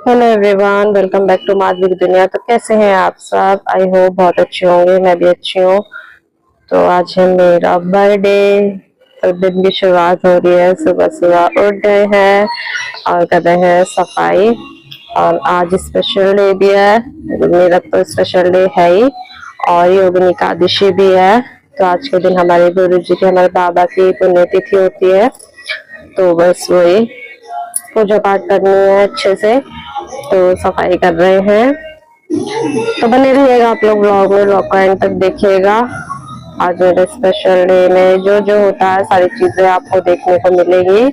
Hello everyone, welcome back to Madhavi की दुनिया। तो कैसे हैं आप सब? आई होप बहुत अच्छे होंगे। मैं भी अच्छी हूँ। तो आज है मेरा बर्थडे। तो दिन की शुरुआत हो रही है, सुबह सुबह उठ गए हैं और कर रहे हैं सफाई। और आज स्पेशल डे भी है, मेरा तो स्पेशल डे है ही। और योगिनी एकादशी भी है। तो आज के दिन हमारे गुरु जी की, हमारे बाबा की पुण्यतिथि होती है। तो बस वही पूजा पाठ करनी है अच्छे से। तो सफाई कर रहे हैं। तो बने रहिएगा आप लोग ब्लॉग में, ब्लॉग को एंड तक देखिएगा। आज मेरे स्पेशल डे में जो जो होता है सारी चीजें आपको देखने को मिलेगी।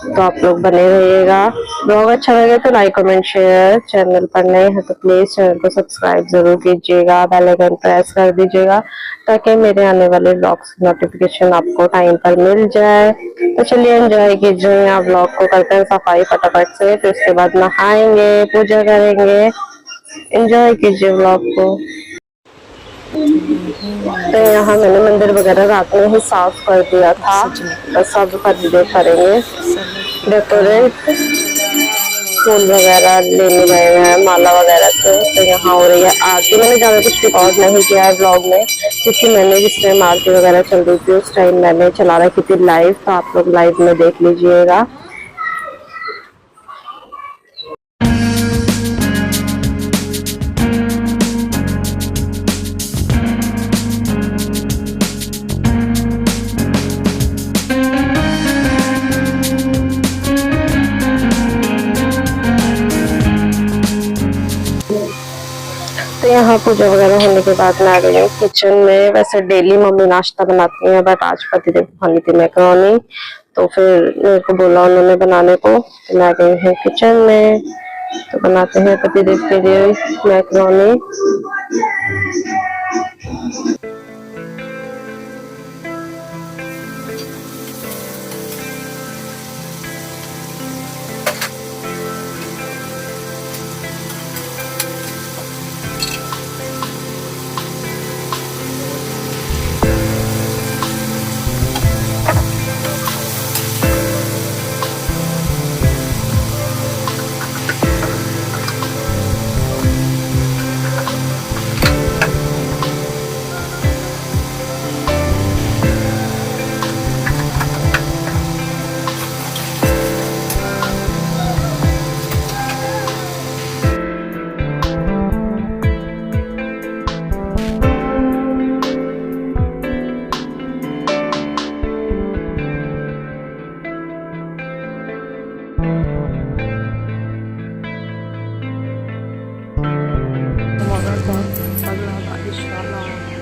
तो आप लोग बने रहिएगा। ब्लॉग अच्छा लगे तो लाइक कमेंट शेयर। चैनल पर नए हैं तो प्लीज चैनल को सब्सक्राइब जरूर कीजिएगा, बेल आइकन प्रेस कर दीजिएगा ताकि मेरे आने वाले ब्लॉग्स की नोटिफिकेशन आपको टाइम पर मिल जाए। तो चलिए एंजॉय कीजिए आप ब्लॉग को। करते हैं सफाई फटाफट से, फिर उसके बाद नहाएंगे, पूजा करेंगे। एंजॉय कीजिए ब्लॉग को। तो यहाँ मैंने मंदिर वगैरह रात में ही साफ कर दिया था। बस सब करेंगे डेकोरेट। फूल वगैरह लेने गए हैं माला वगैरह से। तो यहाँ हो रही है आरती। मैंने ज्यादा कुछ रिकॉर्ड नहीं किया है ब्लॉग में, क्योंकि मैंने जिस टाइम आरती वगैरह चल रही थी उस टाइम मैंने चला रखी थी लाइव। तो आप लोग लाइव में देख लीजिएगा। तो यहाँ पूजा वगैरह होने के बाद मैं आ गई हूँ किचन में। वैसे डेली मम्मी नाश्ता बनाती हैं, बट आज पतिदेव खानी थी मैक्रोनी। तो फिर मेरे को बोला उन्होंने बनाने को, तो मैं आ गई हूँ किचन में। तो बनाते हैं पतिदेव के लिए मैक्रोनी।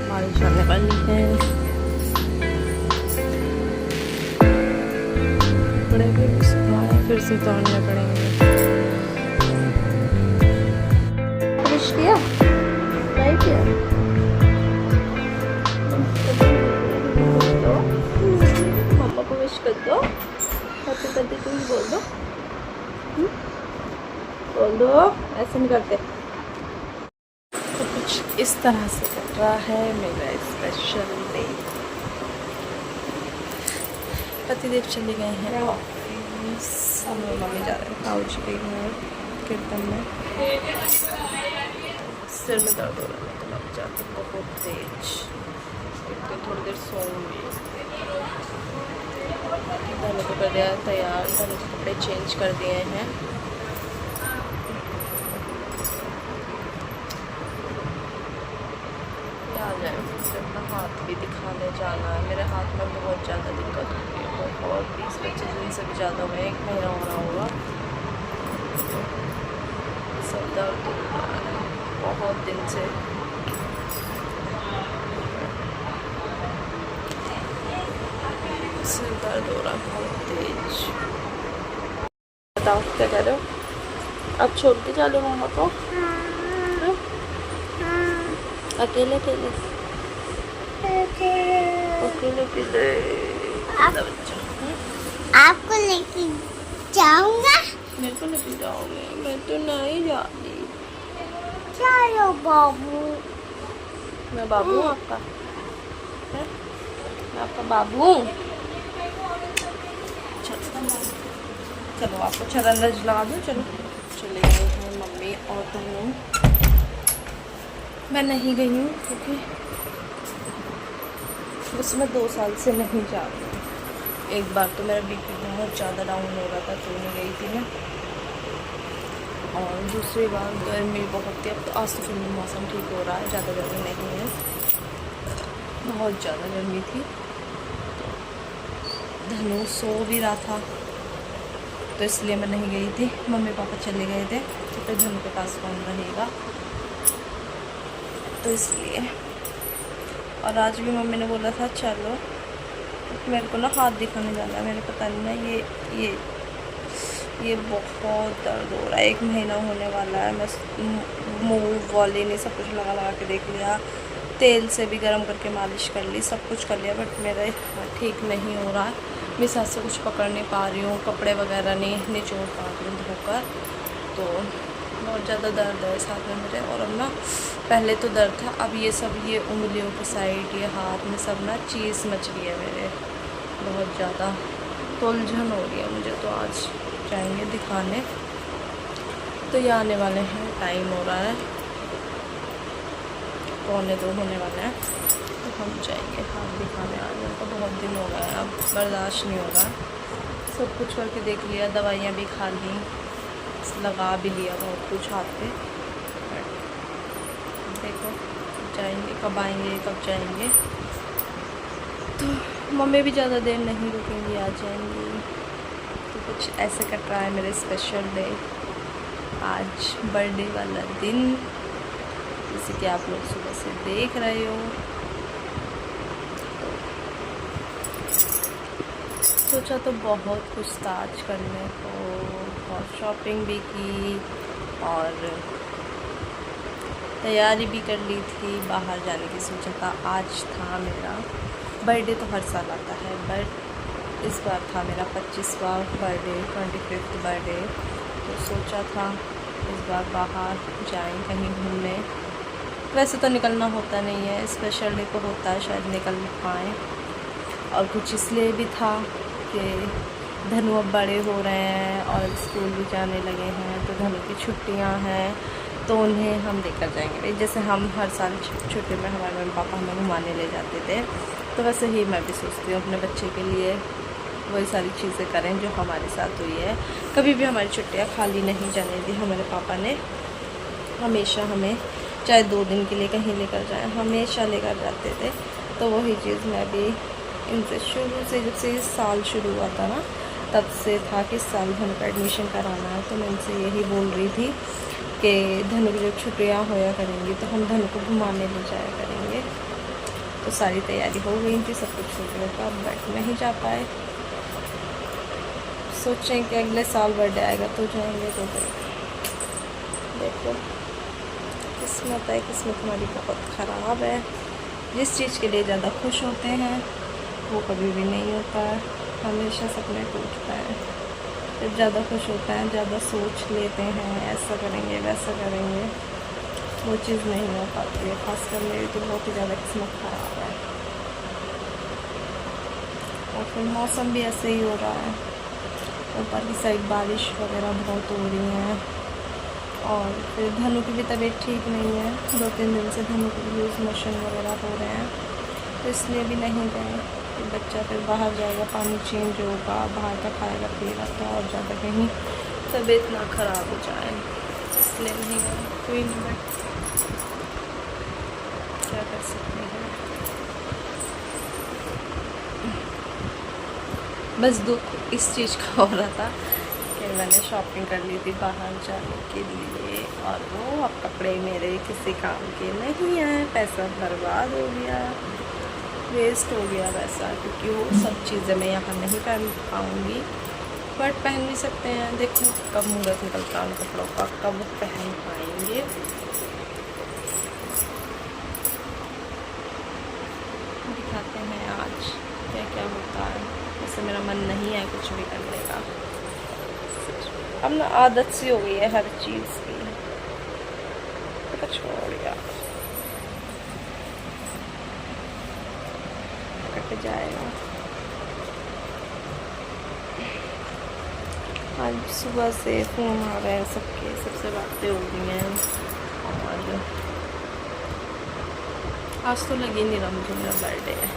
बारिश आने वाली है। कपड़े भी सुखाए, फिर से तोड़ने पड़ेंगे। विश किया? नहीं किया? पापा को विश कर दो। हैप्पी बर्थडे टू यू बोल दो। बोल दो, ऐसे नहीं करते। तो कुछ इस तरह से कट रहा है मेरा स्पेशल डे। पतिदेव चले गए हैं ऑफिस, मम्मी जा रहे हैं काउच के घर कीर्तन में। सिर में दर्द हो रहा है तो लग जाती बहुत तेज। थोड़ी देर सोऊंगी। धनु को कर दिया तैयार, धनु के कपड़े चेंज कर दिए हैं। अपना हाथ भी दिखाने जाना है। मेरे हाथ में बहुत ज़्यादा दिक्कत होती है, बहुत 20-25 दिन से भी ज़्यादा हुआ, 1 महीना हो रहा होगा। सब दर्द हो रहा है बहुत दिन से। सिर दर्द हो रहा है बहुत तेज। बताओ क्या कह रहे हो? आप छोड़ के चलो मम्मा को अकेले अकेले आपको लेके जाऊंगा। मेरे को लेके जाओगे? मैं तो नहीं जाती। चलो बाबू। मैं बाबू हूँ आपका है? मैं आपका बाबू हूँ। चलो आपको छतरंज लगा दूँ। चलो चले गए हैं मम्मी और दोनों। मैं नहीं गई हूँ क्योंकि उसमें 2 साल से नहीं जा रही हूँ। एक बार तो मेरा बीपी बहुत ज़्यादा डाउन हो रहा था तो नहीं गई थी मैं, और दूसरी बार गर्मी बहुत थी। अब तो आज तो फिर भी मौसम ठीक हो रहा है, ज़्यादा गर्मी नहीं है, बहुत ज़्यादा गर्मी थी। धनु सो भी रहा था तो इसलिए मैं नहीं गई थी। मम्मी पापा चले गए थे तो फिर धनु के पास कौन रहेगा, तो इसलिए। और आज भी मम्मी ने बोला था चलो, मेरे को ना हाथ दिखाने जाना है। मेरे पता नहीं ना ये बहुत दर्द हो रहा है। 1 महीना होने वाला है। मैं मूव वॉलिन सब कुछ लगा के देख लिया, तेल से भी गर्म करके मालिश कर ली, सब कुछ कर लिया, बट मेरा ठीक नहीं हो रहा है। मेरे साथ से कुछ पकड़ नहीं पा रही हूँ, कपड़े वगैरह नहीं निचोड़ पा रही हूँ धोकर, तो बहुत ज़्यादा दर्द है साथ में मेरे। और अब ना पहले तो दर्द था, अब ये सब ये उंगलियों के साइड, ये हाथ में सब ना चीज़ मच रही है मेरे, बहुत ज़्यादा तो उलझन हो रही है मुझे। तो आज जाएंगे दिखाने, तो ये आने वाले हैं, टाइम हो रहा है 1:45 होने वाले हैं, तो हम जाएंगे हाथ दिखाने। आज मेरे को बहुत दिन हो गया, अब बर्दाश्त नहीं होगा। सब कुछ करके देख लिया, दवाइयाँ भी खा ली, लगा भी लिया बहुत कुछ हाथ पे। देखो जाएंगे, कब आएंगे कब जाएंगे। तो मम्मी भी ज़्यादा देर नहीं रुकेंगी, आ जाएंगी। तो कुछ ऐसे कट रहा है मेरे स्पेशल डे, आज बर्थडे वाला दिन, जैसे कि आप लोग सुबह से देख रहे हो। सोचा तो बहुत कुछ था आज करने को, बहुत शॉपिंग भी की और तैयारी भी कर ली थी, बाहर जाने की सोचा था। आज था मेरा बर्थडे, तो हर साल आता है, बट इस बार था मेरा 25वां बर्थडे, 25th बर्थडे। तो सोचा था इस बार बाहर जाएं कहीं घूमने। वैसे तो निकलना होता नहीं है, स्पेशल डे को होता है शायद निकल पाएँ। और कुछ इसलिए भी था कि धनु अब बड़े हो रहे हैं और स्कूल भी जाने लगे हैं, तो धनु की छुट्टियां हैं, तो उन्हें हम लेकर जाएंगे। जैसे हम हर साल छुट्टी में हमारे मम्मी पापा हमें घुमाने ले जाते थे, तो वैसे ही मैं भी सोचती हूँ अपने बच्चे के लिए वही सारी चीज़ें करें जो हमारे साथ हुई है। कभी भी हमारी छुट्टियाँ खाली नहीं जाने दी हमारे पापा ने, हमेशा हमें चाहे 2 दिन के लिए कहीं लेकर जाएं, हमेशा लेकर जाते थे। तो वही चीज़ मैं भी इनसे शुरू से, जब से इस साल शुरू हुआ था ना, तब से था कि इस साल धनु का एडमिशन कराना है। तो मैं इनसे यही बोल रही थी कि धनु की जब छुट्टियाँ होया करेंगी तो हम धनु को घुमाने ले जाया करेंगे। तो सारी तैयारी हो गई थी, सब कुछ छुट्टियों का, बट नहीं जा पाए। सोचें कि अगले साल बर्थडे आएगा तो जाएंगे। तो देखो किस्मत है, किस्मत हमारी बहुत ख़राब है। जिस चीज़ के लिए ज़्यादा खुश होते हैं वो कभी भी नहीं होता है, हमेशा सपने टूटता है। जब ज़्यादा खुश होता है, ज़्यादा सोच लेते हैं ऐसा करेंगे वैसा करेंगे, वो चीज़ नहीं हो पाती है। खासकर मेरी तो बहुत ही ज़्यादा किस्मत ख़राब है। और फिर मौसम भी ऐसे ही हो रहा है, ऊपर की साइड बारिश वगैरह बहुत हो रही है, और फिर धनु की भी तबीयत ठीक नहीं है। 2-3 दिन से धनु को लूज मोशन वगैरह हो रहे हैं, तो इसलिए भी नहीं गए कि बच्चा फिर बाहर जाएगा, पानी चेंज होगा, बाहर का खाएगा पिएगा, तो और ज़्यादा कहीं तबीयत ना ख़राब हो जाए, इसलिए नहीं गए। कोई नहीं, बट क्या कर सकते हैं। बस दुख इस चीज़ का हो रहा था कि मैंने शॉपिंग कर ली थी बाहर जाने के लिए, और वो अब कपड़े मेरे किसी काम के नहीं आए, पैसा बर्बाद हो गया, वेस्ट हो गया पैसा, क्योंकि वो सब चीज़ें मैं यहाँ नहीं पहन पाऊँगी, बट पहन भी सकते हैं। देखो कब मुहूर्त निकलता है उन कपड़ों का, कब पहन पाएंगे। दिखाते हैं आज क्या क्या होता है। वैसे मेरा मन नहीं है कुछ भी करने का, अब ना आदत सी हो गई है हर चीज़ की, तो छोड़ यार, कट जाएगा। आज सुबह से फ़ोन आ रहे हैं सबके, सबसे बातें हो रही हैं और आज तो लग ही नहीं रहा मुझे मेरा बर्थडे है।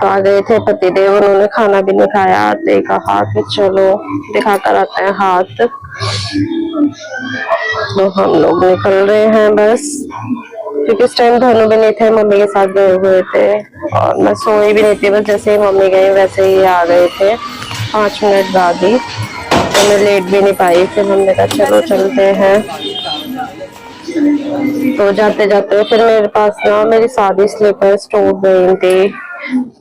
तो आ गए थे पतिदेव, उन्होंने खाना भी नहीं खाया, आते ही कहा कि चलो दिखा कर आते हैं हाथ। तो हम लोग निकल रहे हैं बस, क्योंकि इस टाइम धनु भी नहीं थे, मम्मी के साथ गए हुए थे और मैं सोई भी नहीं थी, बस जैसे ही मम्मी गई वैसे ही आ गए थे 5 मिनट बाद ही। तो मैं लेट भी नहीं पाई, फिर हमने कहा चलो चलते हैं। तो जाते जाते फिर मेरे पास ना मेरी सादी स्लीपर्स टूट गई थी,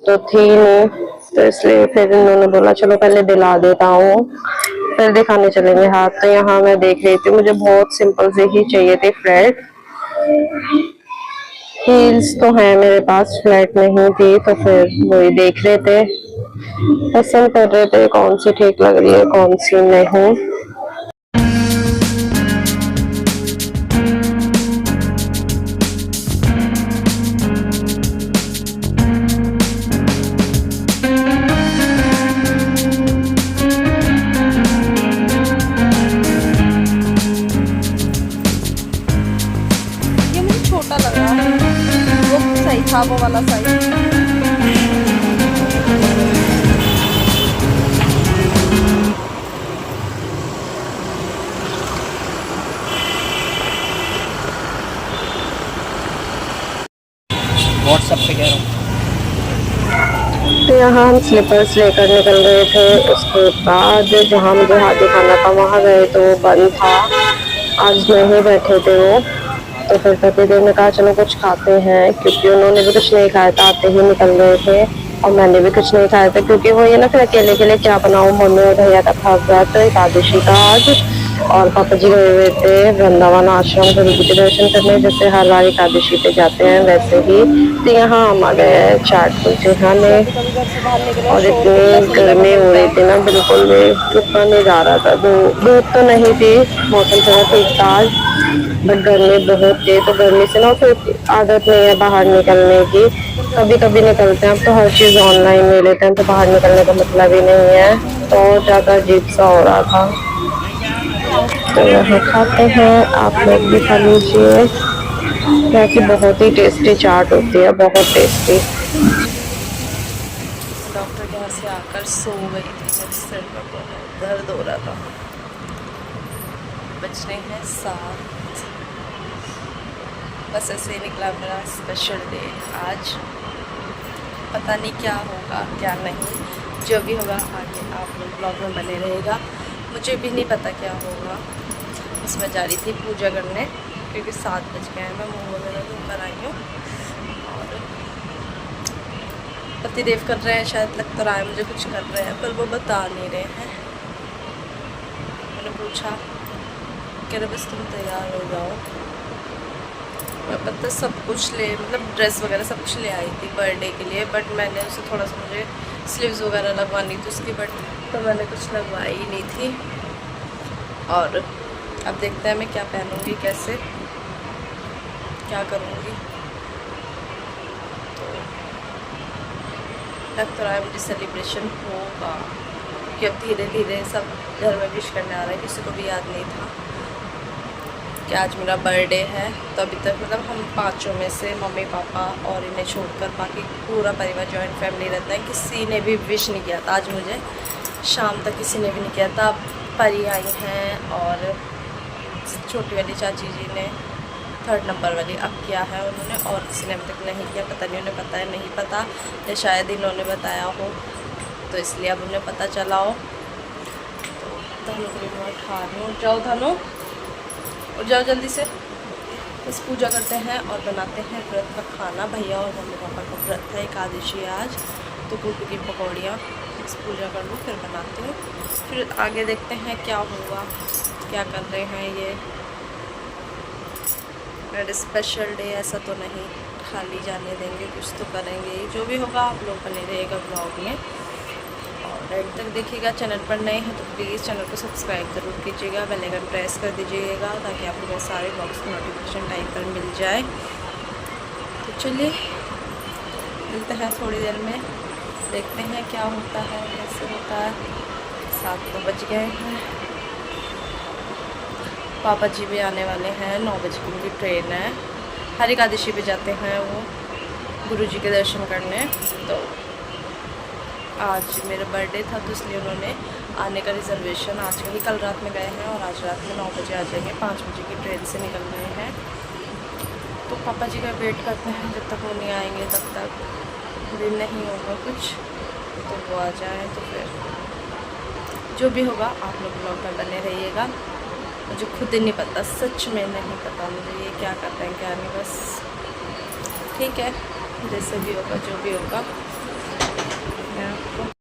तो थी नहीं, तो इसलिए फिर इन्होंने बोला चलो पहले दिला देता हूँ फिर दिखाने चलेंगे हाथ। तो यहाँ मैं देख रही थी, मुझे बहुत सिंपल से ही चाहिए थे फ्लैट। हील्स तो है मेरे पास, फ्लैट नहीं थी, तो फिर वही देख रहे थे, पसंद कर रहे थे कौन सी ठीक लग रही है कौन सी नहीं। ये मुझे छोटा लगा, वो सही था, वो वाला साइज। व्हाट्सएप पे कह रहा हूँ। तो यहाँ हम स्लीपर्स लेकर निकल गए थे, उसके बाद जहाँ मुझे हाथ दिखाना था वहाँ गए तो वो बंद था, आज नहीं बैठे थे वो। तो फिर पतिदेव ने कहा चलो कुछ खाते हैं, क्योंकि उन्होंने भी कुछ नहीं खाया था, आते ही निकल गए थे और मैंने भी कुछ नहीं खाया था, क्योंकि वो ये ना फिर अकेले के लिए क्या बनाऊँ, मम्मी और भैया का था व्रत एकादशी का आज, और पापा जी गए हुए थे वृंदावन आश्रम गुरु जी के दर्शन करने, जैसे हर बार एकादशी पे जाते हैं वैसे ही। तो यहाँ हम आ गए हैं चाट कुलचे खाने, और इतनी गर्मी हो रही थी ना, बिल्कुल भी रुका नहीं जा रहा था। धूप तो नहीं थी, मौसम थोड़ा ठीक था आज, बट गर्मी बहुत थी। तो गर्मी से ना फिर आदत नहीं है बाहर निकलने की, कभी कभी निकलते हैं, अब तो हर चीज़ ऑनलाइन ले लेते हैं, तो बाहर निकलने का मतलब ही नहीं है, तो ज़्यादा अजीब सा हो रहा था। तो यहाँ खाते हैं, आप लोग भी खा लीजिए, यहाँ की बहुत ही टेस्टी चाट होती है, बहुत टेस्टी। डॉक्टर के यहाँ से आकर सो गई थी, मेरे सिर में बहुत दर्द हो रहा था। बज रहे हैं 7, बस ऐसे ही निकला मेरा स्पेशल डे आज। पता नहीं क्या होगा क्या नहीं, जो भी होगा आगे आप लोग ब्लॉग में बने रहेगा। मुझे भी नहीं पता क्या होगा, बस मैं जा रही थी पूजा करने, क्योंकि 7 बज गए हैं, मैं मुँह वगैरह धोकर आई हूँ और पतिदेव कर रहे हैं, शायद लग तो रहा है मुझे कुछ कर रहे हैं, पर वो बता नहीं रहे हैं। मैंने पूछा, कह रहे बस तुम तैयार हो जाओ। मैं पता सब कुछ ले, मतलब ड्रेस वगैरह सब कुछ ले आई थी बर्थडे के लिए, बट मैंने उसे थोड़ा सा, मुझे स्लीव्स वगैरह लगवानी थी उसकी, बट तो मैंने कुछ लगवाई ही नहीं थी। और अब देखते हैं मैं क्या पहनूंगी, कैसे क्या करूँगी। तो लग तो रहा है मुझे सेलिब्रेशन होगा, क्योंकि अब धीरे धीरे सब घर में विश करने आ रहा है, किसी को भी याद नहीं था कि आज मेरा बर्थडे है। तो अभी तक मतलब हम 5 में से मम्मी पापा और इन्हें छोड़कर बाकी पूरा परिवार जॉइंट फैमिली रहता है, किसी ने भी विश नहीं किया था आज मुझे, शाम तक किसी ने भी नहीं किया था। परी आई हैं और छोटी वाली चाची जी ने 3rd नंबर वाली अब किया है उन्होंने, और किसी ने अभी तक नहीं किया, पता नहीं उन्हें पता है नहीं पता, या शायद इन्होंने बताया हो, तो इसलिए अब उन्हें पता चला हो। तो धनु को भी मैं उठा रही हूँ, जाओ धनु और जाओ जल्दी से। बस पूजा करते हैं और बनाते हैं व्रत का खाना, भैया और मम्मी पापा का व्रत है एकादशी आज, तो गोभी की पकौड़ियाँ बस पूजा कर लूँ फिर बनाती हूँ, फिर आगे देखते हैं क्या होगा, क्या कर रहे हैं ये। मेरा स्पेशल डे ऐसा तो नहीं खाली जाने देंगे, कुछ तो करेंगे, जो भी होगा आप लोग बने रहिएगा ब्लॉग में और एंड तक देखिएगा। चैनल पर नए हैं तो प्लीज़ चैनल को सब्सक्राइब ज़रूर कीजिएगा, बेल आइकन प्रेस कर दीजिएगा, ताकि आपको मेरे सारे ब्लॉग्स की नोटिफिकेशन टाइम पर मिल जाए। तो चलिए मिलते हैं थोड़ी देर में, देखते हैं क्या होता है कैसे होता है। 7 तो बज गए हैं। पापा जी भी आने वाले हैं, 9 बजे की उनकी ट्रेन है। हर एकादशी पे जाते हैं वो गुरु जी के दर्शन करने। तो आज मेरा बर्थडे था तो इसलिए उन्होंने आने का रिज़र्वेशन आज का ही, कल रात में गए हैं और आज रात में 9 बजे आ जाएंगे। 5 बजे की ट्रेन से निकल रहे हैं। तो पापा जी का वेट करते हैं, जब तक वो नहीं आएंगे तब तक भी नहीं होगा कुछ। तो वो आ जाए तो फिर जो भी होगा आप लोग ब्लॉग में बने रहिएगा। मुझे खुद ही नहीं पता, सच में नहीं पता मुझे ये क्या करते हैं क्या नहीं, बस ठीक है जैसे भी होगा जो भी होगा मैं आपको